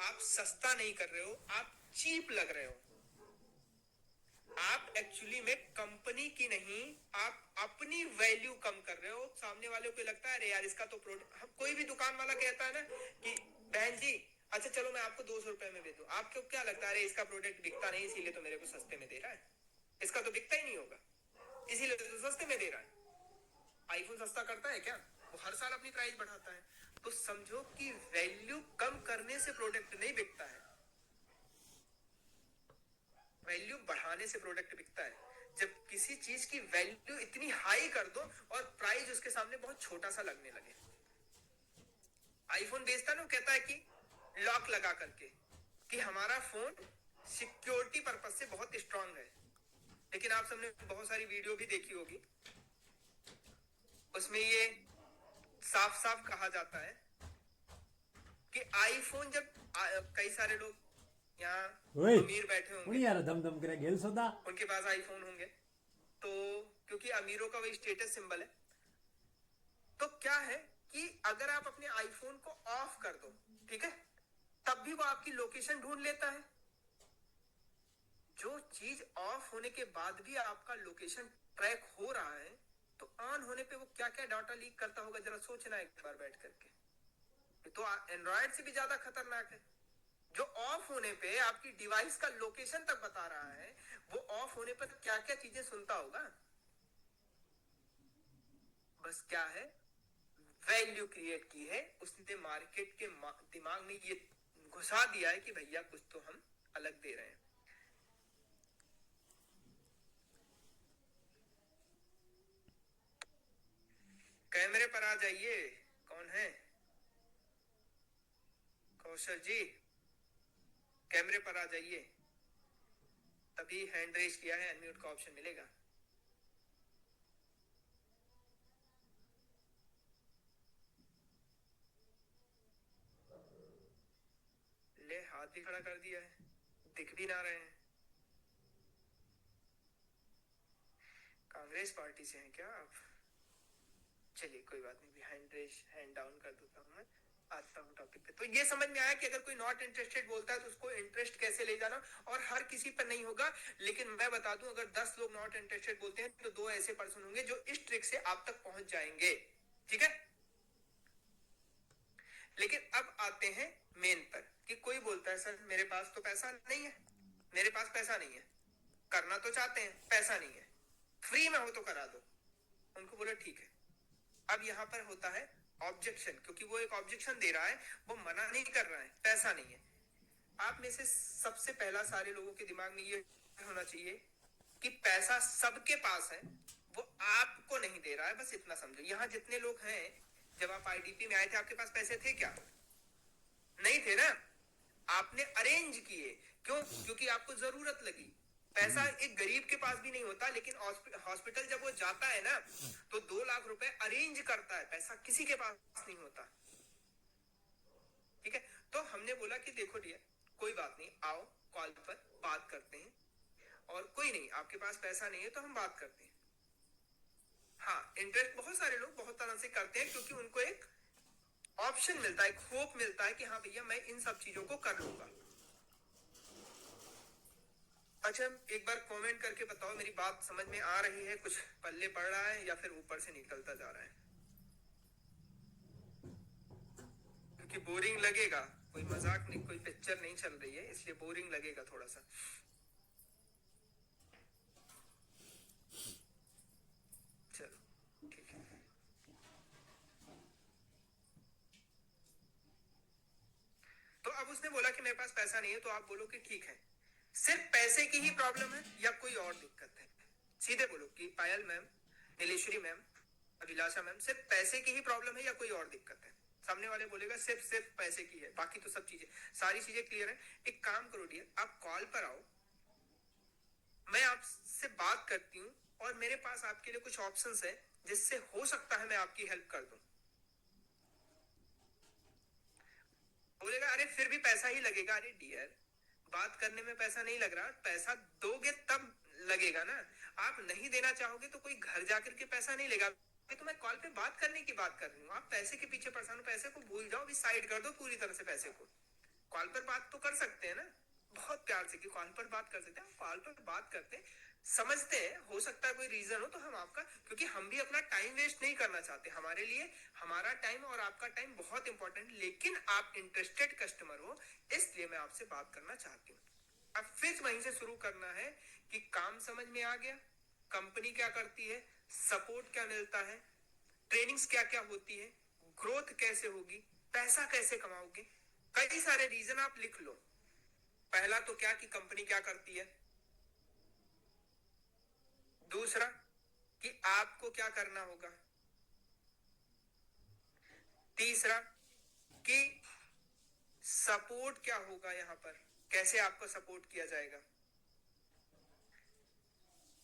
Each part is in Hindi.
आप सस्ता नहीं कर रहे हो, आप चीप लग रहे हो। आप एक्चुअली में कंपनी की नहीं, आप अपनी वैल्यू कम कर रहे हो। सामने वाले को लगता है अरे यार इसका तो प्रोडक्ट, कोई भी दुकान वाला कहता है ना कि बहन जी अच्छा चलो मैं आपको 200 रुपए में दे दूं, आपको क्या लगता है अरे इसका प्रोडक्ट बिकता नहीं इसीलिए तो मेरे को सस्ते में दे रहा है, इसका तो बिकता ही नहीं होगा इसीलिए तो सस्ते में दे रहा है। आईफोन सस्ता करता है क्या? वो हर साल अपनी प्राइस बढ़ाता है। तो समझो कि वैल्यू कम करने से प्रोडक्ट नहीं बिकता है, वैल्यू बढ़ाने से प्रोडक्ट बिकता है। जब किसी चीज की वैल्यू इतनी हाई कर दो और प्राइस उसके सामने बहुत छोटा सा लगने लगे। आईफोन बेचता ना, कहता है कि लॉक लगा करके कि हमारा फोन सिक्योरिटी पर्पज से बहुत स्ट्रांग है। लेकिन आप सबने बहुत सारी वीडियो भी देखी होगी, उसमें ये साफ साफ कहा जाता है कि आईफोन जब कई सारे लोग यहाँ अमीर बैठे होंगे यार दम दम करे गेल सोदा उनके पास आईफोन होंगे, तो क्योंकि अमीरों का वही स्टेटस सिंबल है। तो क्या है कि अगर आप अपने आईफोन को ऑफ कर दो, ठीक है, तब भी वो आपकी लोकेशन ढूंढ लेता है। जो चीज ऑफ होने के बाद भी आपका लोकेशन ट्रैक हो रहा है, तो ऑन होने पे वो क्या क्या डाटा लीक करता होगा, जरा सोचना एक बार बैठ करके। तो एंड्रॉयड से भी ज्यादा खतरनाक है। जो ऑफ होने पे आपकी डिवाइस का लोकेशन तक बता रहा है, वो ऑफ होने पर क्या क्या चीजें सुनता होगा। बस क्या है, वैल्यू क्रिएट की है उसने, मार्केट के दिमाग में ये घुसा दिया है कि भैया कुछ तो हम अलग दे रहे हैं। कैमरे पर आ जाइए, कौन है? कौशल जी, कैमरे पर आ जाइए, तभी हैंड रेज किया है, अनम्यूट का ऑप्शन मिलेगा। ले हाथ भी खड़ा कर दिया है, दिख भी ना रहे हैं। कांग्रेस पार्टी से हैं क्या आप? चलिए कोई बात नहीं, हैंड रेज हैंड डाउन कर देता हूं मैं, आता हूं टॉपिक पे। तो ये समझ में आया कि अगर कोई नॉट इंटरेस्टेड बोलता है तो उसको इंटरेस्ट कैसे ले जाना, और हर किसी पर नहीं होगा। लेकिन मैं बता दूं, अगर 10 लोग नॉट इंटरेस्टेड बोलते हैं तो 2 ऐसे पर्सन होंगे जो इस ट्रिक से आप तक पहुंच जाएंगे, ठीक है। लेकिन अब आते हैं मेन पर, कि कोई बोलता है सर मेरे पास तो पैसा नहीं है, मेरे पास पैसा नहीं है, करना तो चाहते हैं, पैसा नहीं है, फ्री में हो तो करा दो। उनको बोला ठीक है। अब यहां पर होता है ऑब्जेक्शन, क्योंकि वो एक ऑब्जेक्शन दे रहा है, वो मना नहीं कर रहा है, पैसा नहीं है। आप में से सबसे पहला सारे लोगों के दिमाग में ये होना चाहिए कि पैसा सबके पास है, वो आपको नहीं दे रहा है, बस इतना समझो। यहां जितने लोग हैं, जब आप आईडीपी में आए थे आपके पास पैसे थे क्या? नहीं थे ना, आपने अरेंज किए। क्यों? क्योंकि आपको जरूरत लगी। पैसा एक गरीब के पास भी नहीं होता, लेकिन हॉस्पिटल जब वो जाता है ना, तो 2 लाख रुपए अरेंज करता है, पैसा किसी के पास नहीं होता, ठीक है। तो हमने बोला कि देखो डियर, कोई बात नहीं, आओ कॉल पर बात करते हैं, और कोई नहीं आपके पास पैसा नहीं है तो हम बात करते हैं। हाँ, इंटरेस्ट बहुत सारे लोग बहुत तरह से करते हैं, क्योंकि उनको एक ऑप्शन मिलता है, एक होप मिलता है कि हाँ भैया मैं इन सब चीजों को कर लूंगा। अच्छा, एक बार कमेंट करके बताओ मेरी बात समझ में आ रही है, कुछ पल्ले पड़ रहा है या फिर ऊपर से निकलता जा रहा है? क्योंकि बोरिंग लगेगा, कोई मजाक नहीं, कोई पिक्चर नहीं चल रही है, इसलिए बोरिंग लगेगा थोड़ा सा। चलो ठीक है। तो अब उसने बोला कि मेरे पास पैसा नहीं है, तो आप बोलो कि ठीक है, सिर्फ पैसे की ही प्रॉब्लम है या कोई और दिक्कत है? सीधे बोलो कि पायल मैम, नीलेश्वरी मैम, अभिलाषा मैम, सिर्फ पैसे की ही प्रॉब्लम है या कोई और दिक्कत है? सामने वाले बोलेगा सिर्फ पैसे की है, बाकी तो सब चीजें, सारी चीजें क्लियर है। एक काम करो डियर, आप कॉल पर आओ, मैं आपसे बात करती हूँ, और मेरे पास आपके लिए कुछ ऑप्शंस है जिससे हो सकता है मैं आपकी हेल्प कर दूं। बोलेगा अरे फिर भी पैसा ही लगेगा। अरे डियर, बात करने में पैसा नहीं लग रहा, पैसा दोगे तब लगेगा ना। आप नहीं देना चाहोगे तो कोई घर जाकर के पैसा नहीं लेगा। तो मैं कॉल पे बात करने की बात कर रही हूँ, आप पैसे के पीछे परेशान हो, पैसे को भूल जाओ, अभी साइड कर दो पूरी तरह से पैसे को। कॉल पर बात तो कर सकते हैं ना, बहुत प्यार से कि कॉल पर बात कर सकते हैं, कॉल पर बात करते हैं, समझते हैं, हो सकता है कोई रीजन हो तो हम आपका, क्योंकि हम भी अपना टाइम वेस्ट नहीं करना चाहते, हमारे लिए हमारा टाइम और आपका टाइम बहुत इंपॉर्टेंट, लेकिन आप इंटरेस्टेड कस्टमर हो इसलिए मैं आपसे बात करना चाहती हूँ। अब फिर वहीं से शुरू करना है कि काम समझ में आ गया, कंपनी क्या करती है, सपोर्ट क्या मिलता है, ट्रेनिंग्स क्या क्या होती है, ग्रोथ कैसे होगी, पैसा कैसे कमाओगे, कई सारे रीजन आप लिख लो। पहला तो क्या कि कंपनी क्या करती है, दूसरा कि आपको क्या करना होगा, तीसरा कि सपोर्ट क्या होगा, यहां पर कैसे आपको सपोर्ट किया जाएगा,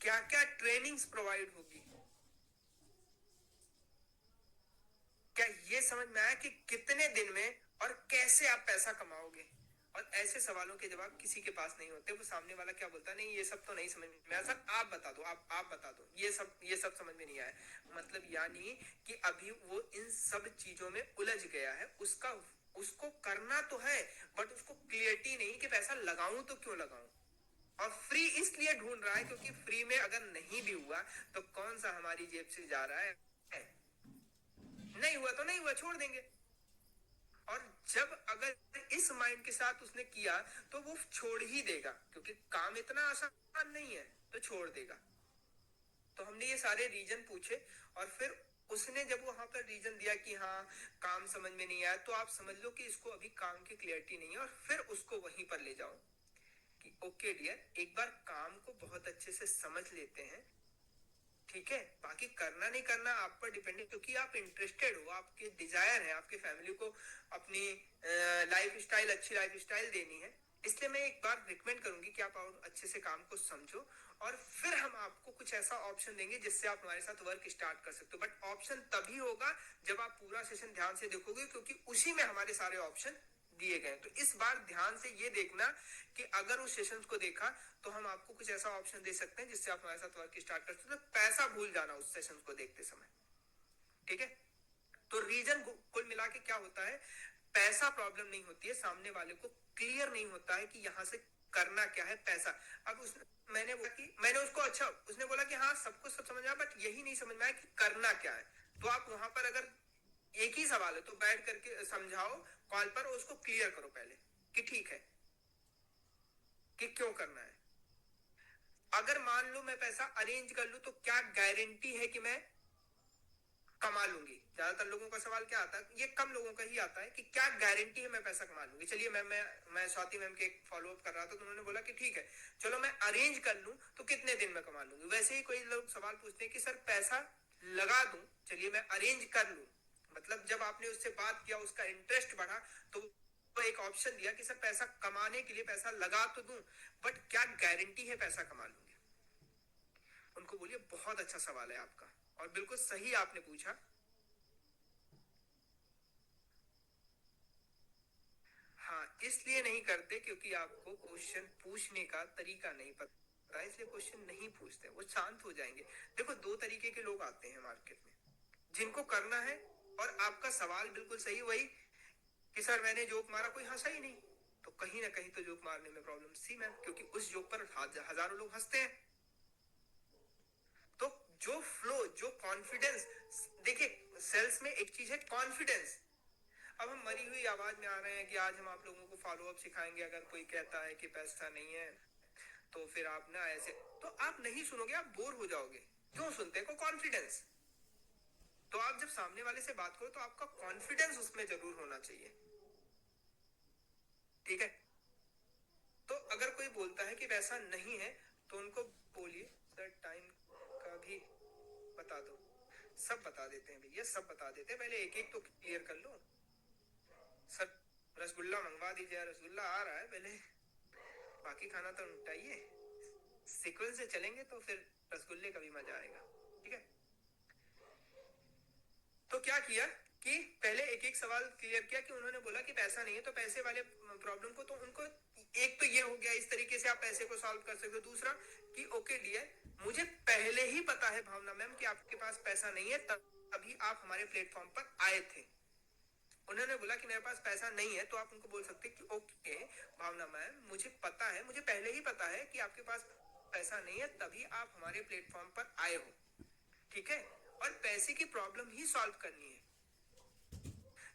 क्या क्या ट्रेनिंग्स प्रोवाइड होगी, क्या ये समझ में आया कि कितने दिन में और कैसे आप पैसा कमाओगे। और ऐसे सवालों के जवाब किसी के पास नहीं होते, वो सामने वाला क्या बोलता है, नहीं ये सब तो नहीं समझ में आया सर, आप बता दो, आप बता दो, ये सब समझ में नहीं आया, मतलब यानी कि अभी वो इन सब चीजों में उलझ गया है, उसका उसको करना तो है बट उसको क्लियरिटी नहीं कि पैसा लगाऊं तो क्यों लगाऊं, और फ्री इसलिए ढूंढ रहा है क्योंकि फ्री में अगर नहीं भी हुआ तो कौन सा हमारी जेब से जा रहा है, नहीं हुआ तो नहीं हुआ, छोड़ देंगे। और जब अगर इस माइंड के साथ उसने किया तो वो छोड़ ही देगा, क्योंकि काम इतना आसान नहीं है, तो छोड़ देगा। तो हमने ये सारे रीजन पूछे और फिर उसने जब वहां पर रीजन दिया कि हाँ काम समझ में नहीं आया, तो आप समझ लो कि इसको अभी काम की क्लियरिटी नहीं है, और फिर उसको वहीं पर ले जाओ कि ओके डियर, एक बार काम को बहुत अच्छे से समझ लेते हैं, ठीक है, बाकी करना नहीं करना आप पर डिपेंडेंट, क्योंकि आप इंटरेस्टेड हो, आपके डिजायर है आपके फैमिली को अपनी लाइफ स्टाइल, अच्छी लाइफ स्टाइल देनी है, इसलिए मैं एक बार रिकमेंड करूंगी कि आप और अच्छे से काम को समझो, और फिर हम आपको कुछ ऐसा ऑप्शन देंगे जिससे आप हमारे साथ वर्क स्टार्ट कर सकते हो। बट ऑप्शन तभी होगा जब आप पूरा सेशन ध्यान से देखोगे, क्योंकि उसी में हमारे सारे ऑप्शन दिए गए। तो इस बार ध्यान से ये देखना कि अगर उस सेशन को देखा तो हम आपको कुछ ऐसा ऑप्शन दे सकते हैं जिससे आप हमारे साथ वर्क स्टार्ट कर सकते हो, पैसा भूल जाना उस सेशन को देखते समय, ठीक है। तो रीजन कुल मिला के क्या होता है, पैसा प्रॉब्लम नहीं होती है, सामने वाले को क्लियर नहीं होता है कि यहां से करना क्या है, पैसा। अब उसने मैंने बोला कि मैंने उसको, अच्छा उसने बोला कि हाँ सब कुछ सब समझ आया, बट यही नहीं समझ में आया कि करना क्या है। तो आप वहां पर अगर एक ही सवाल है तो बैठ करके समझाओ कॉल पर, उसको क्लियर करो पहले कि ठीक है कि क्यों करना है। अगर मान लो मैं पैसा अरेंज कर लूं तो क्या गारंटी है कि मैं कमा लूंगी। ज्यादातर लोगों का सवाल क्या आता है, ये कम लोगों का ही आता है कि क्या गारंटी है मैं पैसा कमा लूंगी। चलिए मैं स्वाति मैम के एक फॉलो अप कर रहा था तो उन्होंने बोला कि ठीक है चलो मैं अरेंज कर लूं तो कितने दिन में कमा लूंगी। वैसे ही कोई लोग सवाल पूछते हैं कि सर पैसा लगा दूं, चलिए मैं अरेंज कर लूं, मतलब जब आपने उससे बात किया उसका इंटरेस्ट बढ़ा तो एक ऑप्शन दिया कि सर पैसा कमाने के लिए पैसा लगा तो दूं बट क्या गारंटी है पैसा कमा लूंगी। उनको बोलिए बहुत अच्छा सवाल है आपका और बिल्कुल सही आपने पूछा। हाँ इसलिए नहीं करते क्योंकि आपको क्वेश्चन पूछने का तरीका नहीं पता, इसलिए क्वेश्चन नहीं पूछते, वो शांत हो जाएंगे। देखो दो तरीके के लोग आते हैं मार्केट में, जिनको करना है और आपका सवाल बिल्कुल सही वही कि सर मैंने जोक मारा कोई हंसा ही नहीं, तो कहीं ना कहीं तो जोक मारने में प्रॉब्लम सी मैम, क्योंकि उस जोक पर हजारों लोग हंसते हैं। तो जो फ्लो, जो कॉन्फिडेंस, देखिए सेल्स में एक चीज है कॉन्फिडेंस। अब हम मरी हुई आवाज में आ रहे हैं कि आज हम आप लोगों को फॉलो अप सिखाएंगे, अगर कोई कहता है कि पैसा नहीं है तो फिर आप ना ऐसे, तो आप नहीं सुनोगे, आप बोर हो जाओगे। क्यों सुनते को कॉन्फिडेंस। तो आप जब सामने वाले से बात करो तो आपका कॉन्फिडेंस उसमें जरूर होना चाहिए, ठीक है। तो अगर कोई बोलता है कि वैसा नहीं है तो उनको बोलिए सर टाइम का भी बता दो। सब बता देते हैं भैया, सब बता देते हैं, पहले एक एक तो क्लियर कर लो। सर रसगुल्ला मंगवा दीजिए, रसगुल्ला आ रहा है, पहले बाकी खाना तो निपटाइए, सीक्वेंस से चलेंगे तो फिर रसगुल्ले का भी मजा आएगा, ठीक है। तो क्या किया कि पहले एक एक सवाल क्लियर किया कि उन्होंने बोला कि पैसा नहीं है, तो पैसे वाले प्रॉब्लम को तो उनको एक तो ये हो गया, इस तरीके से आप पैसे को सॉल्व कर सकते हो। दूसरा कि ओके डियर, मुझे पहले ही पता है भावना मैम कि आपके पास पैसा नहीं है, तभी आप हमारे प्लेटफॉर्म पर आए थे। उन्होंने बोला कि मेरे पास पैसा नहीं है, तो आप उनको बोल सकते कि ओके है, मुझे पहले ही पता है कि आपके पास पैसा नहीं है, तभी आप हमारे प्लेटफॉर्म पर आए हो, ठीक है, और पैसे की प्रॉब्लम ही सॉल्व करनी है।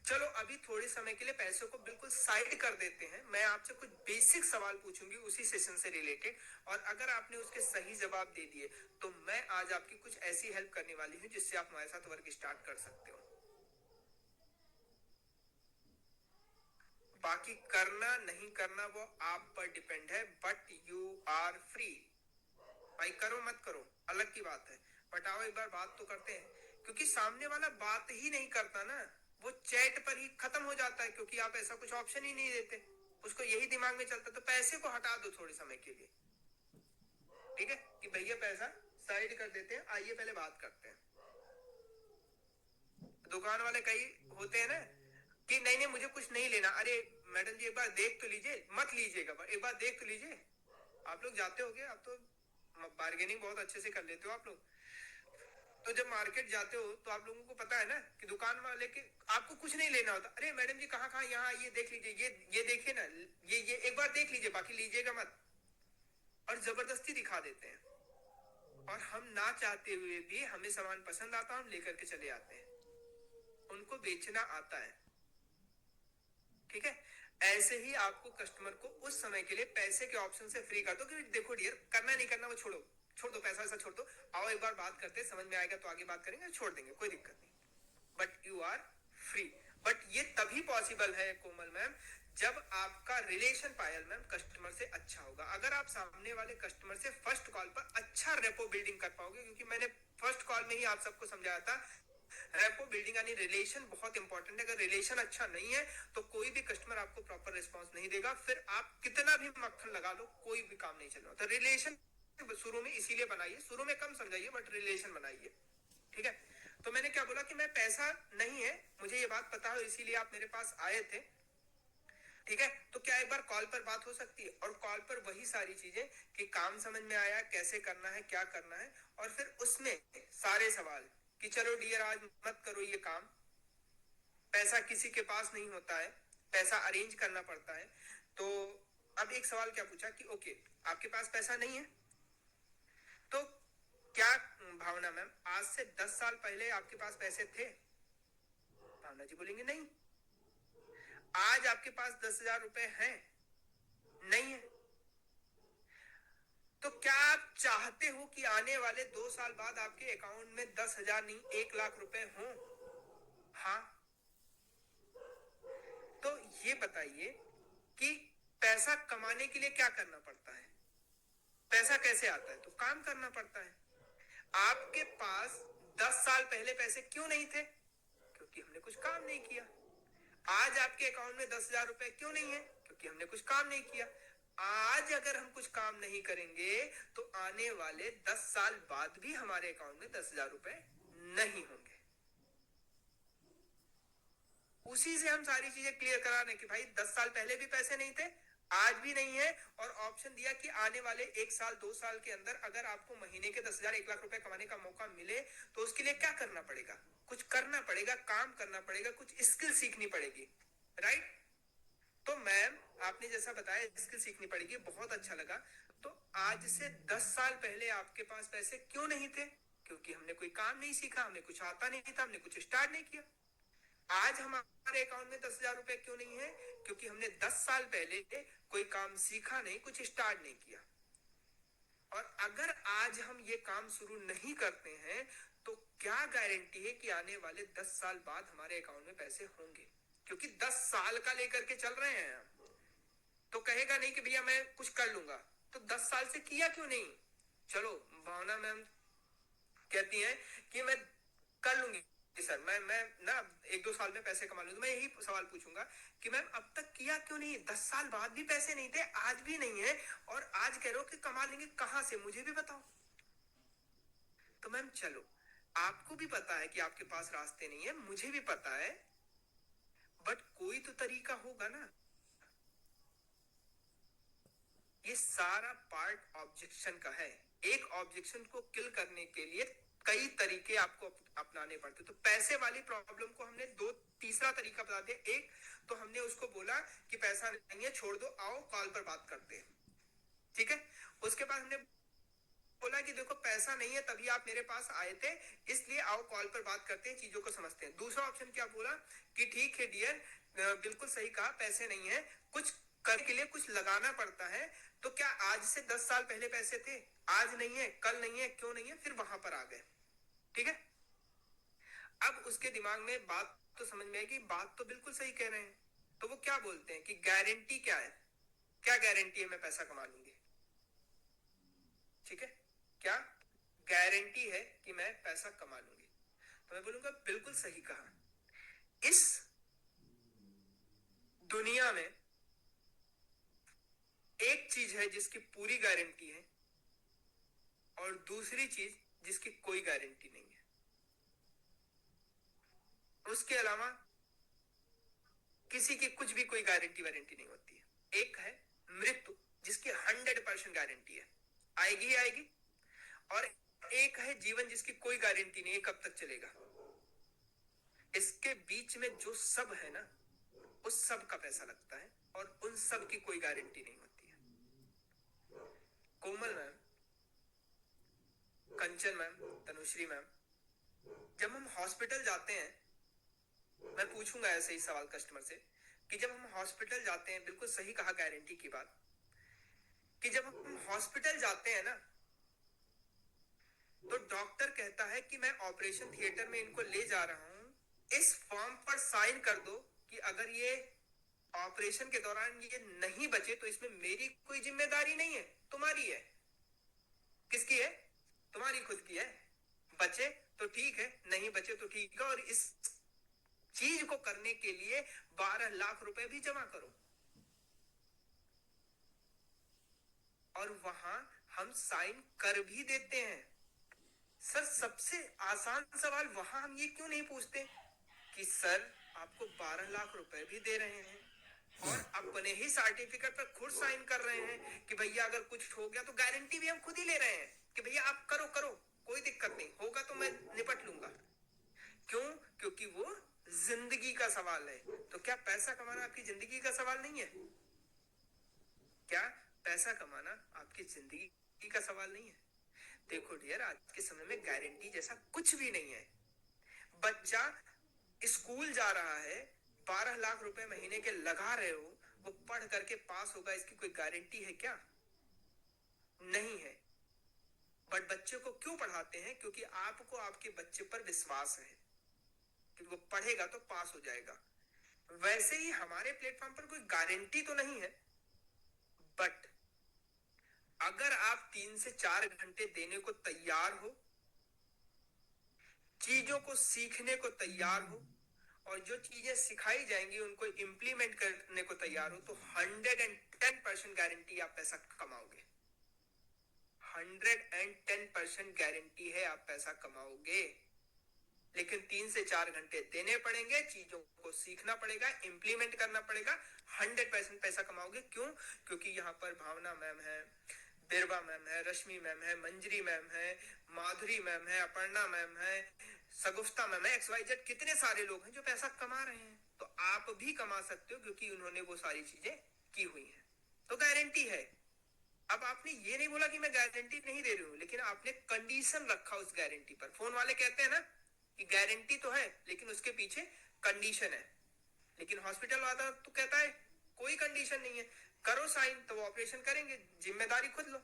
चलो अभी थोड़े समय के लिए पैसों को बिल्कुल साइड कर देते हैं, मैं आपसे कुछ बेसिक सवाल पूछूंगी उसी सेशन से रिलेटेड, और अगर आपने उसके सही जवाब दे दिए तो मैं आज आपकी कुछ ऐसी हेल्प करने वाली हूं जिससे आप हमारे साथ वर्क स्टार्ट कर सकते हो। बाकी करना नहीं करना वो आप पर डिपेंड है, बट यू आर फ्री। भाई करो मत करो अलग की बात है, बट आओ एक बार बात तो करते हैं, क्योंकि सामने वाला बात ही नहीं करता ना, वो चैट पर ही खत्म हो जाता है, क्योंकि आप ऐसा कुछ ऑप्शन ही नहीं देते, उसको यही दिमाग में चलता, तो पैसे को हटा दो थोड़े समय के लिए, ठीक है, कि भैया पैसा साइड कर देते हैं, आइए पहले बात करते हैं। दुकान वाले कई होते हैं ना कि नहीं नहीं मुझे कुछ नहीं लेना, अरे मैडम जी एक बार देख तो लीजिए, मत लीजिएगा, एक बार देख तो लीजिए। आप लोग जाते होगे, आप तो बार्गेनिंग बहुत अच्छे से कर लेते हो आप लोग, तो जब मार्केट जाते हो तो आप लोगों को पता है ना कि दुकान वाले के आपको कुछ नहीं लेना होता, अरे मैडम जी कहाँ कहाँ, यहाँ ये देख लीजिए, ये देखिए ना, ये एक बार देख लीजिए, बाकी लीजिएगा मत, और जबरदस्ती दिखा देते हैं, और हम ना चाहते हुए भी हमें सामान पसंद आता, हम लेकर के चले आते हैं, उनको बेचना आता है, ठीक है। ऐसे ही आपको कस्टमर को उस समय के लिए पैसे के ऑप्शन से फ्री कर दो कि देखो डियर, करना नहीं करना वो छोड़ो, छोड़ दो, पैसा वैसा छोड़ दो, आओ एक बार बात करते हैं, समझ में आएगा तो आगे बात करेंगे, छोड़ देंगे, कोई दिक्कत नहीं, but you are free. But ये तभी पॉसिबल है कोमल मैम जब आपका रिलेशन पायल मैम कस्टमर से अच्छा होगा, अगर आप सामने वाले कस्टमर से फर्स्ट कॉल पर अच्छा रेपो बिल्डिंग कर पाओगे, क्योंकि मैंने फर्स्ट कॉल में ही आप सबको समझाया था, रेपो बिल्डिंग यानी रिलेशन बहुत इंपॉर्टेंट है, अगर रिलेशन अच्छा नहीं है तो कोई भी कस्टमर आपको प्रॉपर रिस्पांस नहीं देगा, फिर आप कितना भी मक्खन लगा लो कोई भी काम नहीं चलेगा, तो रिलेशन शुरू में इसीलिए बनाइए, शुरू में कम समझाइए बट रिलेशन बनाइए, ठीक है। तो मैंने क्या बोला कि मैं पैसा नहीं है, मुझे ये बात पता है, इसीलिए आप मेरे पास आए थे, ठीक है, तो क्या एक बार कॉल पर बात हो सकती है, और कॉल पर वही सारी चीजें कि काम समझ में आया, कैसे करना है, क्या करना है, और फिर उसमें सारे सवाल कि चलो डियर आज मत करो ये काम, पैसा किसी के पास नहीं होता है, पैसा अरेंज करना पड़ता है, तो अब एक सवाल क्या पूछा कि ओके आपके पास पैसा नहीं है, तो क्या भावना मैम आज से 10 साल पहले आपके पास पैसे थे? भावना जी बोलेंगे नहीं। आज आपके पास 10,000 रुपए हैं? नहीं है। तो क्या आप चाहते हो कि आने वाले 2 साल बाद आपके अकाउंट में 10,000 नहीं 1 लाख रुपए हों? हाँ। तो ये बताइए कि पैसा कमाने के लिए क्या करना पड़ता है, पैसा कैसे आता है, तो काम करना पड़ता है। आपके पास 10 साल पहले पैसे क्यों नहीं थे? क्योंकि हमने कुछ काम नहीं किया। आज आपके अकाउंट में 10,000 रुपए क्यों नहीं है? क्योंकि हमने कुछ काम नहीं किया। आज अगर हम कुछ काम नहीं करेंगे तो आने वाले 10 साल बाद भी हमारे अकाउंट में 10,000 रुपए नहीं होंगे। उसी से हम सारी चीजें क्लियर करा रहे कि भाई 10 साल पहले भी पैसे नहीं थे, आज भी नहीं है, और ऑप्शन दिया कि आने वाले 1 साल 2 साल के अंदर अगर आपको महीने के 10,000 1 लाख रुपए कमाने का मौका मिले तो उसके लिए क्या करना पड़ेगा? कुछ करना पड़ेगा, काम करना पड़ेगा, कुछ स्किल सीखनी पड़ेगी, राइट। तो मैम आपने जैसा बताया स्किल सीखनी पड़ेगी, बहुत अच्छा लगा। तो आज से 10 साल पहले आपके पास पैसे क्यों नहीं थे? क्योंकि हमने कोई काम नहीं सीखा, हमने कुछ आता नहीं था, हमने कुछ स्टार्ट नहीं किया। आज हमारे अकाउंट में 10,000 रुपए क्यों नहीं है? क्योंकि हमने 10 साल पहले कोई काम सीखा नहीं, कुछ स्टार्ट नहीं किया। और अगर आज हम ये काम शुरू नहीं करते हैं तो क्या गारंटी है कि आने वाले 10 साल बाद हमारे अकाउंट में पैसे होंगे? क्योंकि 10 साल का लेकर के चल रहे हैं हम, तो कहेगा नहीं कि भैया मैं कुछ कर लूंगा, तो 10 साल से किया क्यों नहीं? चलो भावना मैम कहती हैं कि मैं कर लूंगी सर, मैं ना 1-2 साल में पैसे कमा लूंगी। मैं यही सवाल पूछूंगा कि मैम अब तक किया क्यों नहीं? 10 साल बाद भी पैसे नहीं थे, आज भी नहीं है, और आज कह रहे हो कि कमा लेंगे, कहां से मुझे भी बताओ। तो मैम चलो आपको भी पता है कि आपके पास रास्ते नहीं है, मुझे भी पता है, बट कोई तो तरीका होगा ना। ये सारा पार्ट ऑब्जेक्शन का है। एक ऑब्जेक्शन को किल करने के लिए कई तरीके आपको अपनाने पड़ते। तो पैसे वाली प्रॉब्लम को हमने तीसरा तरीका बता दिया। एक तो हमने उसको बोला कि पैसा नहीं है, छोड़ दो, आओ कॉल पर बात करते हैं, ठीक है। उसके बाद हमने बोला कि देखो पैसा नहीं है तभी आप मेरे पास आए थे, इसलिए आओ कॉल पर बात करते हैं, चीजों को समझते हैं। दूसरा ऑप्शन क्या बोला कि ठीक है डियर, बिल्कुल सही कहा, पैसे नहीं है, कुछ करने के लिए कुछ लगाना पड़ता है। तो क्या आज से 10 साल पहले पैसे थे? आज नहीं है, कल नहीं है, क्यों नहीं है? फिर वहां पर आ गए। ठीक है। अब उसके दिमाग में बात तो समझ में आएगी, बात तो बिल्कुल सही कह रहे हैं। तो वो क्या बोलते हैं कि गारंटी क्या है, क्या गारंटी है मैं पैसा कमा लूंगी? ठीक है, क्या गारंटी है कि मैं पैसा कमा लूंगी? तो मैं बोलूंगा बिल्कुल सही कहा। इस दुनिया में एक चीज है जिसकी पूरी गारंटी है और दूसरी चीज जिसकी कोई गारंटी नहीं है। उसके अलावा किसी की कुछ भी कोई गारंटी वारंटी नहीं होती है। एक है मृत्यु जिसकी 100% गारंटी है, आएगी ही आएगी, और एक है जीवन जिसकी कोई गारंटी नहीं है कब तक चलेगा। इसके बीच में जो सब है ना, उस सब का पैसा लगता है और उन सब की कोई गारंटी नहीं होती है। कोमल मैम, कंचन मैम, तनुश्री मैम, जब हम हॉस्पिटल जाते हैं, मैं पूछूंगा ऐसे ही सवाल कस्टमर से कि जब हम हॉस्पिटल जाते हैं, बिल्कुल सही कहा गारंटी की बात, कि जब हम हॉस्पिटल जाते हैं ना तो डॉक्टर कहता है कि मैं ऑपरेशन थिएटर में इनको ले जा रहा हूं, इस फॉर्म पर साइन कर दो कि अगर ये ऑपरेशन के दौरान ये नहीं बचे तो इसमें मेरी कोई जिम्मेदारी नहीं है, तुम्हारी है। किसकी है? तुम्हारी खुद की है। बचे तो ठीक है, नहीं बचे तो ठीक है, और इस चीज को करने के लिए 12 लाख रुपए भी जमा करो। और वहां हम साइन कर भी देते हैं। सर सबसे आसान सवाल वहां हम ये क्यों नहीं पूछते कि सर आपको 12 लाख रुपए भी दे रहे हैं और अपने ही सर्टिफिकेट पर खुद साइन कर रहे हैं कि भैया अगर कुछ हो गया तो गारंटी भी हम खुद ही ले रहे हैं कि भैया आप करो करो, कोई दिक्कत नहीं, होगा तो मैं निपट लूंगा। क्यों? क्योंकि वो जिंदगी का सवाल है। तो क्या पैसा कमाना आपकी जिंदगी का सवाल नहीं है? क्या पैसा कमाना आपकी जिंदगी का सवाल नहीं है? देखो डियर, आज के समय में गारंटी जैसा कुछ भी नहीं है। बच्चा स्कूल जा रहा है, 12 लाख रुपए महीने के लगा रहे हो, वो पढ़ करके पास होगा, इसकी कोई गारंटी है क्या? नहीं है। बट बच्चे को क्यों पढ़ाते हैं? क्योंकि आपको आपके बच्चे पर विश्वास है कि वो पढ़ेगा तो पास हो जाएगा। वैसे ही हमारे प्लेटफॉर्म पर कोई गारंटी तो नहीं है, बट अगर आप 3 से 4 घंटे देने को तैयार हो, चीजों को सीखने को तैयार हो, और जो चीजें सिखाई जाएंगी उनको इंप्लीमेंट करने को तैयार हो, तो 110% गारंटी आप पैसा कमाओगे। 110% गारंटी है आप पैसा कमाओगे। लेकिन 3 से 4 घंटे देने पड़ेंगे, चीजों को सीखना पड़ेगा, इंप्लीमेंट करना पड़ेगा, 100% पैसा कमाओगे। क्यों? क्योंकि यहाँ पर भावना मैम है, बिरवा मैम है, रश्मि मैम है, मंजरी मैम है, माधुरी मैम है, अपर्णा मैम है, सगुफ्ता मैम है, XYZ, कितने सारे लोग हैं जो पैसा कमा रहे हैं। तो आप भी कमा सकते हो क्योंकि उन्होंने वो सारी चीजें की हुई हैं। तो गारंटी है। अब आपने ये नहीं बोला कि मैं गारंटी नहीं दे रही हूँ, लेकिन आपने कंडीशन रखा उस गारंटी पर। फोन वाले कहते हैं ना कि गारंटी तो है लेकिन उसके पीछे कंडीशन है। लेकिन हॉस्पिटल वाला तो कहता है कोई कंडीशन नहीं है, करो साइन तो वो ऑपरेशन करेंगे, जिम्मेदारी खुद लो।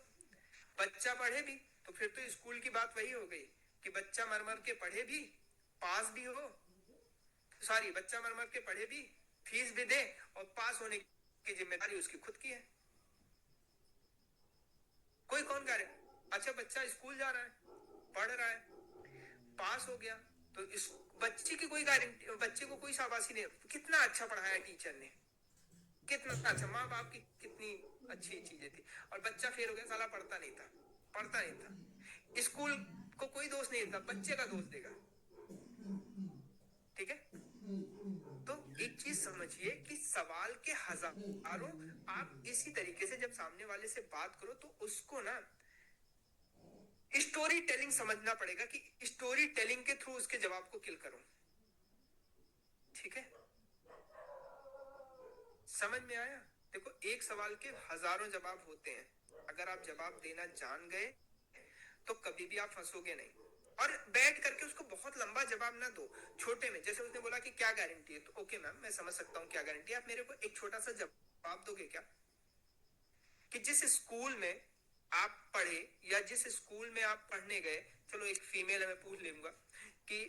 बच्चा पढ़े भी तो फिर तो स्कूल की बात वही हो गई कि बच्चा मर मर के पढ़े भी, पास भी हो, सॉरी, बच्चा मर मर के पढ़े भी, फीस भी दे, और पास होने की जिम्मेदारी उसकी खुद की है। कोई कौन करे? अच्छा बच्चा स्कूल जा रहा है, पढ़ रहा है, पास हो गया, तो इस बच्चे की कोई गारंटी, बच्चे को कोई शाबाशी नहीं, कितना अच्छा पढ़ाया टीचर ने, कितना अच्छा, माँ बाप की कितनी अच्छी चीजें थी, और बच्चा फेल हो गया, साला पढ़ता नहीं था, पढ़ता नहीं था। स्कूल को कोई दोष नहीं देता, बच्चे का दोष देगा। ठीक है। तो एक चीज समझिए कि सवाल के हजारों, आप इसी तरीके से जब सामने वाले से बात करो तो उसको ना स्टोरी टेलिंग समझना पड़ेगा कि स्टोरी टेलिंग के थ्रू उसके जवाब को किल करो। ठीक है, समझ में आया? देखो, एक सवाल के हजारों जवाब होते हैं, अगर आप जवाब देना जान गए तो कभी भी आप फंसोगे नहीं। और बैठ करके उसको बहुत लंबा जवाब ना दो, छोटे में। जैसे उसने बोला कि क्या गारंटी है, तो ओके मैम मैं समझ सकता हूँ क्या गारंटी है, आप मेरे को एक छोटा सा जवाब दोगे क्या कि जिस स्कूल में आप पढ़े या जिस स्कूल में आप पढ़ने गए, चलो एक फीमेल है मैं पूछ लूंगा कि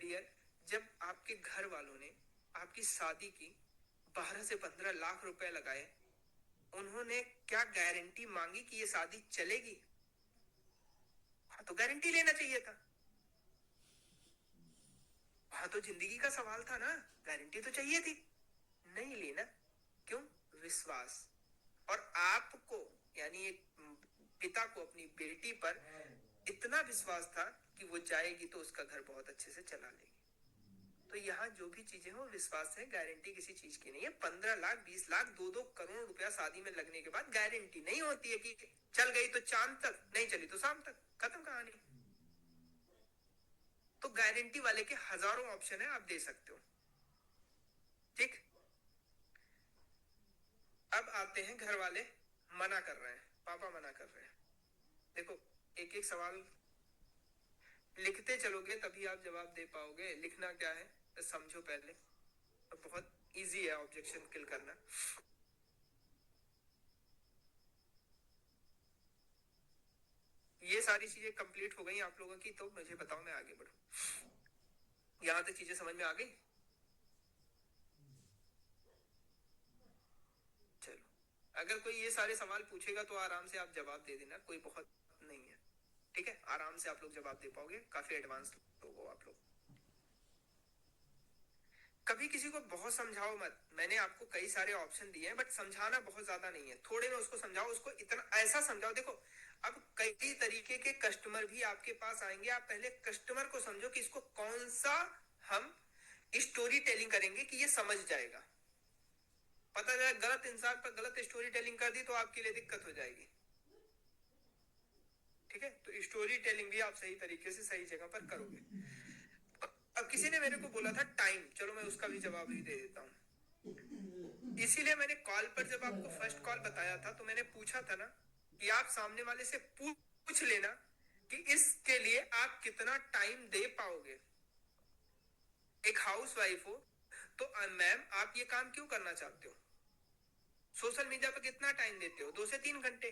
डियर, जब आपके घर वालों ने आपकी शादी की 12 से 15 लाख रुपए लगाए, उन्होंने क्या गारंटी मांगी कि ये शादी चलेगी? हाँ, तो गारंटी लेना चाहिए था। हाँ, तो जिंदगी का सवाल था ना, गारंटी तो चाहिए थी। नहीं लेना, क्यों? विश्वास। और आपको यानी एक पिता को अपनी बेटी पर इतना विश्वास था कि वो जाएगी तो उसका घर बहुत अच्छे से चला लेगी। तो यहाँ जो भी चीजें हो विश्वास है, गारंटी किसी चीज की नहीं है। 15 लाख 20 लाख 2-2 करोड़ रुपया शादी में लगने के बाद गारंटी नहीं होती है कि चल गई तो चांद तक, नहीं चली तो शाम तक, खत्म कहानी। तो गारंटी वाले के हजारों ऑप्शन है, आप दे सकते हो। ठीक, अब आते हैं घर वाले मना कर रहे हैं, पापा मना कर रहे हैं। देखो, एक एक सवाल लिखते चलोगे तभी आप जवाब दे पाओगे। लिखना क्या है तो समझो पहले, तो बहुत इजी है ऑब्जेक्शन किल करना। ये सारी चीजें कंप्लीट हो गई आप लोगों की, तो मुझे बताओ मैं आगे बढ़ूं। यहां तक चीजें समझ में आ गई? चलो, अगर कोई ये सारे सवाल पूछेगा तो आराम से आप जवाब दे देना, कोई बहुत नहीं है। ठीक है, आराम से आप लोग जवाब दे पाओगे, काफी एडवांस लोग हो आप लोग। कभी किसी को बहुत समझाओ मत। मैंने आपको कई सारे ऑप्शन दिए हैं, बट समझाना बहुत ज्यादा नहीं है, थोड़े में उसको समझाओ। उसको इतना ऐसा समझाओ, देखो अब कई तरीके के कस्टमर भी आपके पास आएंगे। आप पहले कस्टमर को समझो कि इसको कौन सा हम स्टोरी टेलिंग करेंगे कि ये समझ जाएगा। पता जाए गलत इंसान पर गलत स्टोरी टेलिंग कर दी तो आपके लिए दिक्कत हो जाएगी। ठीक है, तो स्टोरी टेलिंग भी आप सही तरीके से सही जगह पर करोगे। अब किसी ने मेरे को बोला था टाइम, चलो मैं उसका भी जवाब ही दे देता हूँ। इसीलिए मैंने कॉल पर जब आपको फर्स्ट कॉल बताया था तो मैंने पूछा था ना कि आप सामने वाले से पूछ लेना कि इसके लिए आप कितना टाइम दे पाओगे। एक हाउस वाइफ हो तो मैम आप ये काम क्यों करना चाहते हो? सोशल मीडिया पर कितना टाइम देते हो? 2 से 3 घंटे।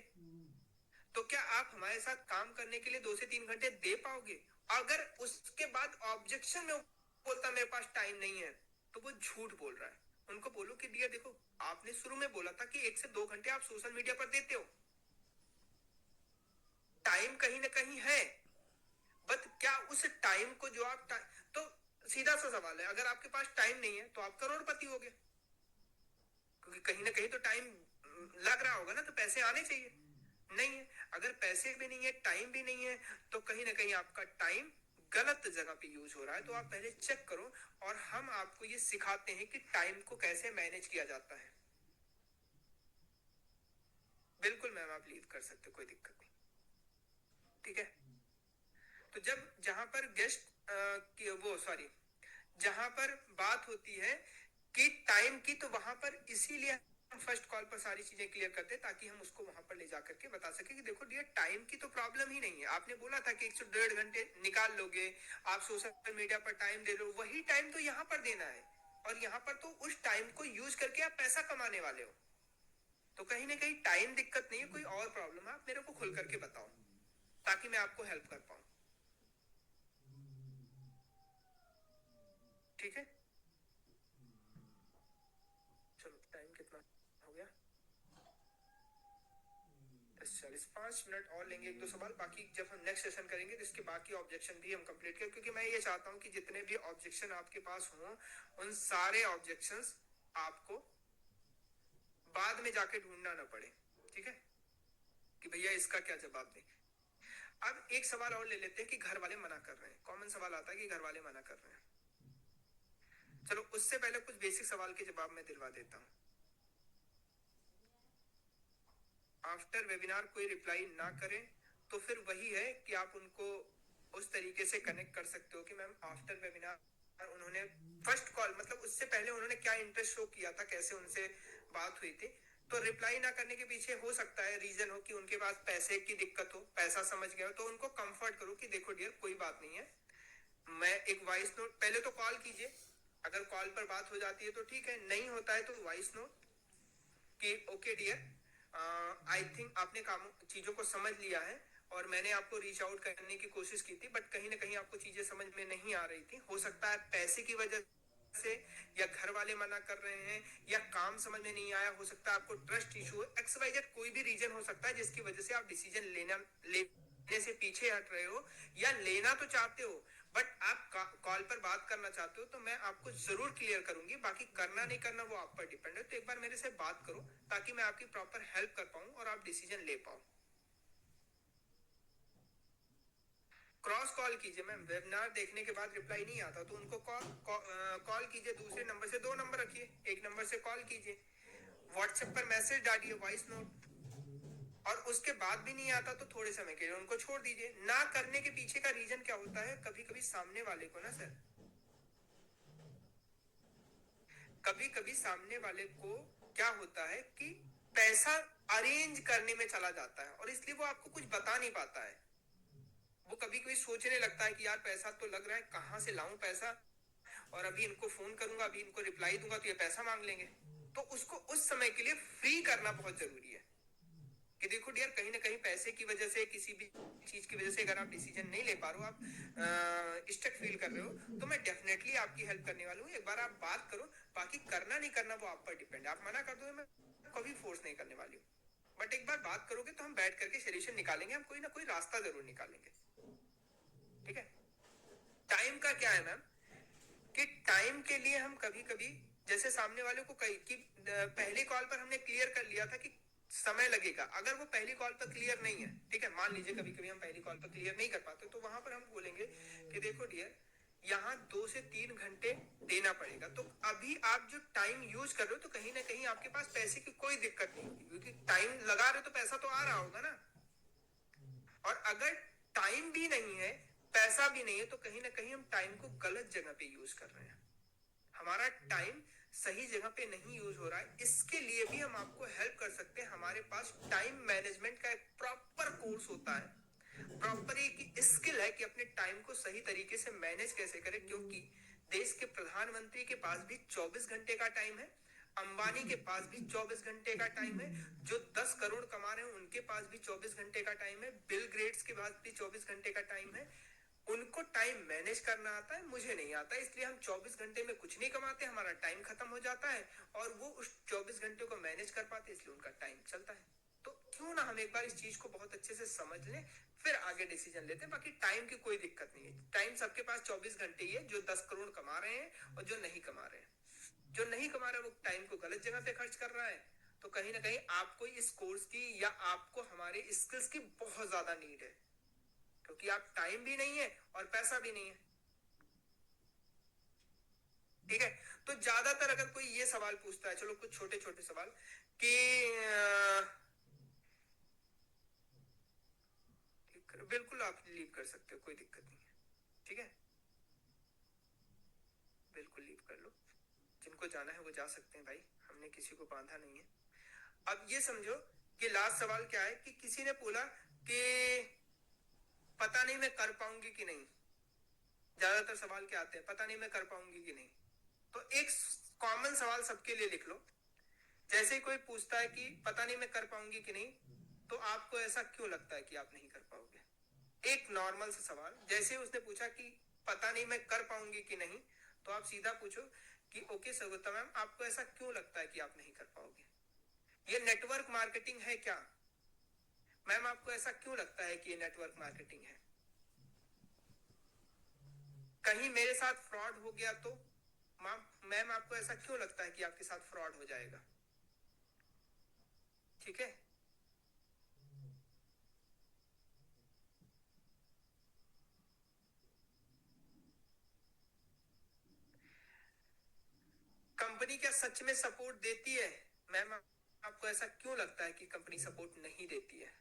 तो क्या आप हमारे साथ काम करने के लिए 2 से 3 घंटे दे पाओगे? अगर उसके बाद ऑब्जेक्शन में बोलता मेरे पास टाइम नहीं है, तो वो झूठ बोल रहा है। उनको बोलो कि डियर देखो, आपने शुरू में बोला था कि 1 से 2 घंटे आप सोशल मीडिया पर देते हो, टाइम कहीं ना कहीं है, बट क्या उस टाइम को जो आप तो सीधा सा सवाल है, अगर आपके पास टाइम नहीं है तो आप करोड़पति होगे, क्योंकि कहीं ना कहीं तो टाइम लग रहा होगा ना, तो पैसे आने चाहिए। नहीं है, अगर पैसे भी नहीं है टाइम भी नहीं है, तो कहीं ना कहीं आपका टाइम गलत जगह पे यूज हो रहा है। तो आप पहले चेक करो, और हम आपको ये सिखाते हैं कि टाइम को कैसे मैनेज किया जाता है। बिल्कुल मैम, आप लीव कर सकते हो, कोई दिक्कत नहीं। ठीक है, तो जब जहां पर गेस्ट की वो सॉरी जहां पर बात होती है कि टाइम की, तो वहां पर इसीलिए हम फर्स्ट कॉल पर सारी चीजें क्लियर करते हैं, ताकि हम उसको वहां पर ले जाकर के बता सके कि देखो डियर, टाइम की तो प्रॉब्लम ही नहीं है। आपने बोला था कि 1 से 1.5 घंटे निकाल लोगे, आप सोशल मीडिया पर टाइम दे लो, वही टाइम तो यहाँ पर देना है। और यहाँ पर तो उस टाइम को यूज करके आप पैसा कमाने वाले हो। तो कहीं ना कहीं टाइम दिक्कत नहीं है, कोई और प्रॉब्लम है, आप मेरे को खुल करके बताओ ताकि मैं आपको हेल्प कर पाऊं। ठीक है, चलो टाइम कितना हो गया? 10:40, 5 मिनट और लेंगे, 1-2 सवाल बाकी जब हम नेक्स्ट सेशन करेंगे तो इसके बाकी ऑब्जेक्शन भी हम कंप्लीट करें, क्योंकि मैं ये चाहता हूं कि जितने भी ऑब्जेक्शन आपके पास हों, उन सारे ऑब्जेक्शंस आपको बाद में जाके ढूंढना ना पड़े। ठीक है, कि भैया इसका क्या जवाब दें। अब एक सवाल और ले लेते हैं कि घर वाले मना कर रहे हैं। कॉमन सवाल आता है कि घर वाले मना कर रहे हैं। चलो उससे पहले कुछ बेसिक सवाल के जवाब मैं दिलवा देता हूं। आफ्टर वेबिनार कोई रिप्लाई ना करे तो फिर वही है कि आप उनको उस तरीके से कनेक्ट कर सकते हो कि मैम आफ्टर वेबिनार उन्होंने फर्स्ट कॉल, मतलब उससे पहले उन्होंने क्या इंटरेस्ट शो किया था, कैसे उनसे बात हुई थी, तो रिप्लाई ना करने के पीछे हो सकता है रीजन हो कि उनके पास पैसे की दिक्कत हो, पैसा समझ गया हो, तो उनको कंफर्ट करो कि देखो डियर कोई बात नहीं है, मैं एक वॉइस नोट, पहले तो कॉल कीजिए, अगर कॉल पर बात हो जाती है तो ठीक है, नहीं होता है तो वॉइस नोट कि ओके डियर, आई थिंक आपने कामों चीजों को समझ लिया है और मैंने आपको रीच आउट करने की कोशिश की थी, बट कहीं ना कहीं आपको चीजें समझ में नहीं आ रही थी, हो सकता है पैसे की वजह से, या घर वाले मना कर रहे हैं, या काम समझ में नहीं आया, हो सकता है आपको ट्रस्ट इशू है, एक्स वाई जेड कोई भी रीजन हो सकता है जिसकी वजह से आप डिसीजन लेने से पीछे हट रहे हो, या लेना तो चाहते हो बट आप कॉल पर बात करना चाहते हो, तो मैं आपको जरूर क्लियर करूंगी, बाकी करना नहीं करना वो आप पर डिपेंड है, तो एक बार मेरे से बात करो ताकि मैं आपकी प्रॉपर हेल्प कर पाऊं और आप डिसीजन ले पाओ। क्रॉस कॉल कीजिए मैम, वेबिनार देखने के बाद रिप्लाई नहीं आता तो उनको कॉल कीजिए, दूसरे नंबर से, 2 नंबर रखिए, एक नंबर से कॉल कीजिए, व्हाट्सएप पर मैसेज डालिए, वॉइस नोट, और उसके बाद भी नहीं आता तो थोड़े समय के लिए उनको छोड़ दीजिए। ना करने के पीछे का रीजन क्या होता है, कभी कभी सामने वाले को ना सर, कभी कभी सामने वाले को क्या होता है कि पैसा अरेंज करने में चला जाता है और इसलिए वो आपको कुछ बता नहीं पाता है, वो कभी कभी सोचने लगता है कि यार पैसा तो लग रहा है, कहां से लाऊं पैसा, और अभी इनको फोन करूंगा, अभी इनको रिप्लाई दूंगा तो ये पैसा मांग लेंगे, तो उसको उस समय के लिए फ्री करना बहुत जरूरी है कि देखो डियर, कहीं ना कहीं पैसे की वजह से, किसी भी चीज की वजह से अगर आप डिसीजन नहीं ले पा रहे हो, आप स्टक फील कर रहे हो, तो मैं डेफिनेटली आपकी हेल्प करने वाला हूँ, एक बार आप बात करो, बाकी करना नहीं करना वो आप पर डिपेंड है, आप मना कर दो मैं कभी फोर्स नहीं करने वाली हूँ, बट एक बार बात करोगे तो हम बैठ करके सोल्यूशन निकालेंगे, हम कोई ना कोई रास्ता जरूर निकालेंगे, ठीक है। टाइम का क्या है मैम कि टाइम के लिए हम कभी कभी, जैसे सामने वाले को कही कि पहली कॉल पर हमने क्लियर कर लिया था कि समय लगेगा, अगर वो पहली कॉल पर क्लियर नहीं है, ठीक है, मान लीजिए कभी कभी हम पहली कॉल पर क्लियर नहीं कर पाते, तो वहां पर हम बोलेंगे कि देखो डियर, यहाँ 2 से 3 घंटे देना पड़ेगा, तो अभी आप जो टाइम यूज कर रहे हो तो कहीं ना कहीं आपके पास पैसे की कोई दिक्कत नहीं होगी, क्योंकि टाइम लगा रहे हो तो पैसा तो आ रहा होगा ना, और अगर टाइम भी नहीं है, पैसा भी नहीं है, तो कहीं ना कहीं हम टाइम को गलत जगह पे यूज कर रहे हैं, हमारा टाइम सही जगह पे नहीं यूज हो रहा है, इसके लिए भी हम आपको हेल्प कर सकते हैं, हमारे पास टाइम मैनेजमेंट का एक प्रॉपर कोर्स होता है, प्रॉपर एक स्किल है कि अपने टाइम को सही तरीके से मैनेज कैसे करें, क्योंकि देश के प्रधानमंत्री के पास भी 24 घंटे का टाइम है, अंबानी के पास भी 24 घंटे का टाइम है, जो 10 करोड़ कमा रहे हैं उनके पास भी 24 घंटे का टाइम है, बिल गेट्स के पास भी 24 घंटे का टाइम है, उनको टाइम मैनेज करना आता है, मुझे नहीं आता, इसलिए हम 24 घंटे में कुछ नहीं कमाते, हमारा टाइम खत्म हो जाता है, और वो उस 24 घंटे को मैनेज कर पाते, इसलिए उनका टाइम चलता है, तो क्यों ना हम एक बार इस चीज को बहुत अच्छे से समझ लें, फिर आगे डिसीजन लेते हैं, बाकी टाइम की कोई दिक्कत नहीं है, टाइम सबके पास 24 घंटे ही है, जो 10 करोड़ कमा रहे हैं और जो नहीं कमा रहे हैं, जो नहीं कमा रहा है वो टाइम को गलत जगह पे खर्च कर रहा है, तो कहीं ना कहीं आपको इस कोर्स की या आपको हमारे स्किल्स की बहुत ज्यादा नीड है, क्योंकि आप टाइम भी नहीं है और पैसा भी नहीं है, ठीक है। तो ज्यादातर अगर कोई ये सवाल पूछता है, चलो कुछ छोटे छोटे सवाल कि बिल्कुल आप लीव कर सकते हो, कोई दिक्कत नहीं है, ठीक है, बिल्कुल लीव कर लो, जिनको जाना है वो जा सकते हैं भाई, हमने किसी को बांधा नहीं है। अब ये समझो कि लास्ट सवाल क्या है कि किसी ने बोला कि पता नहीं मैं कर पाऊंगी कि नहीं, ज्यादातर सवाल क्या आते हैं, पता नहीं मैं कर पाऊंगी कि नहीं, तो एक कॉमन सवाल सबके लिए लिख लो, जैसे ही कोई पूछता है कि पता नहीं मैं कर पाऊंगी कि नहीं, तो आपको ऐसा क्यों लगता है कि आप नहीं कर पाओगे, एक नॉर्मल सा सवाल, जैसे ही उसने पूछा कि पता नहीं मैं कर पाऊंगी कि नहीं, तो आप सीधा पूछो कि ओके सविता मैम, आपको ऐसा क्यों लगता है कि आप नहीं कर पाओगे, ये नेटवर्क मार्केटिंग है क्या, मैम आपको ऐसा क्यों लगता है कि ये नेटवर्क मार्केटिंग है, कहीं मेरे साथ फ्रॉड हो गया तो मैम आपको ऐसा क्यों लगता है कि आपके साथ फ्रॉड हो जाएगा, ठीक है। कंपनी क्या सच में सपोर्ट देती है, मैम आपको ऐसा क्यों लगता है कि कंपनी सपोर्ट नहीं देती है,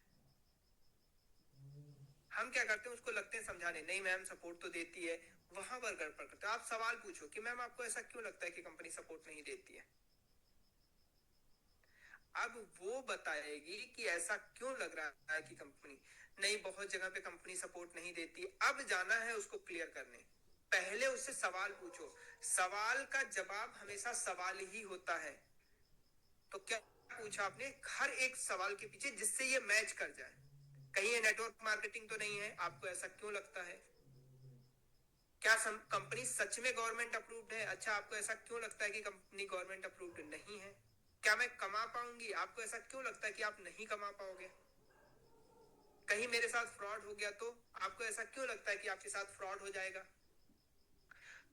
हम क्या करते हैं उसको लगते हैं समझाने, नहीं मैम सपोर्ट तो देती है, वहां पर गड़बड़ करते हैं, आप सवाल पूछो कि मैम आपको ऐसा क्यों लगता है कि कंपनी सपोर्ट नहीं देती है, अब वो बताएगी कि ऐसा क्यों लग रहा है कि कंपनी नहीं, बहुत जगह पे कंपनी सपोर्ट नहीं देती। अब जाना है उसको क्लियर करने, पहले उससे सवाल पूछो। सवाल का जवाब हमेशा सवाल ही होता है। तो क्या पूछा आपने हर एक सवाल के पीछे, जिससे ये मैच कर जाए। कहीं ये नेटवर्क मार्केटिंग तो नहीं है? आपको ऐसा क्यों लगता है? क्या कंपनी सच में गवर्नमेंट अप्रूव्ड है? अच्छा, आपको ऐसा क्यों लगता है कि कंपनी गवर्नमेंट अप्रूव्ड नहीं है? क्या मैं कमा पाऊंगी? आपको ऐसा क्यों लगता है कि आप नहीं कमा पाओगे? कहीं मेरे साथ फ्रॉड हो गया तो आपको ऐसा क्यों लगता है कि आपके साथ फ्रॉड हो जाएगा?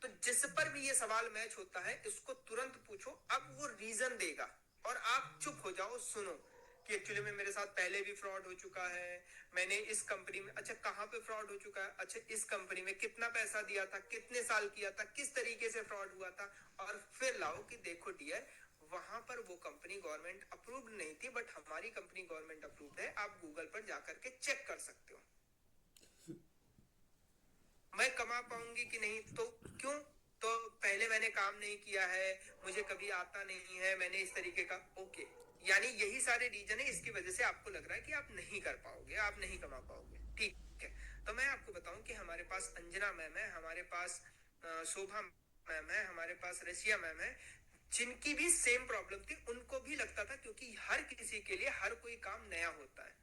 तो जिस पर भी ये सवाल मैच होता है, इसको तुरंत पूछो। अब वो रीजन देगा और आप चुप हो जाओ, सुनो कि एक्चुअली में मेरे साथ पहले भी फ्रॉड हो चुका है, मैंने इस कंपनी में। अच्छा, कहां पे फ्रॉड हो चुका है? अच्छा, इस कंपनी में कितना पैसा दिया था, कितने साल किया था, किस तरीके से फ्रॉड हुआ था। और फिर लाओ कि देखो डियर, वहां पर वो कंपनी गवर्नमेंट अप्रूव्ड नहीं थी, बट हमारी कंपनी गवर्नमेंट अप्रूव्ड है। आप गूगल पर जाकर के चेक कर सकते हो। मैं कमा पाऊंगी कि नहीं? तो क्यों? तो पहले मैंने काम नहीं किया है, मुझे कभी आता नहीं है, मैंने इस तरीके का। ओके, यानी यही सारे रीजन है, इसकी वजह से आपको लग रहा है कि आप नहीं कर पाओगे, आप नहीं कमा पाओगे। ठीक है, तो मैं आपको बताऊं कि हमारे पास अंजना मैम है, हमारे पास शोभा मैम है, हमारे पास रशिया मैम है, जिनकी भी सेम प्रॉब्लम थी। उनको भी लगता था, क्योंकि हर किसी के लिए हर कोई काम नया होता है।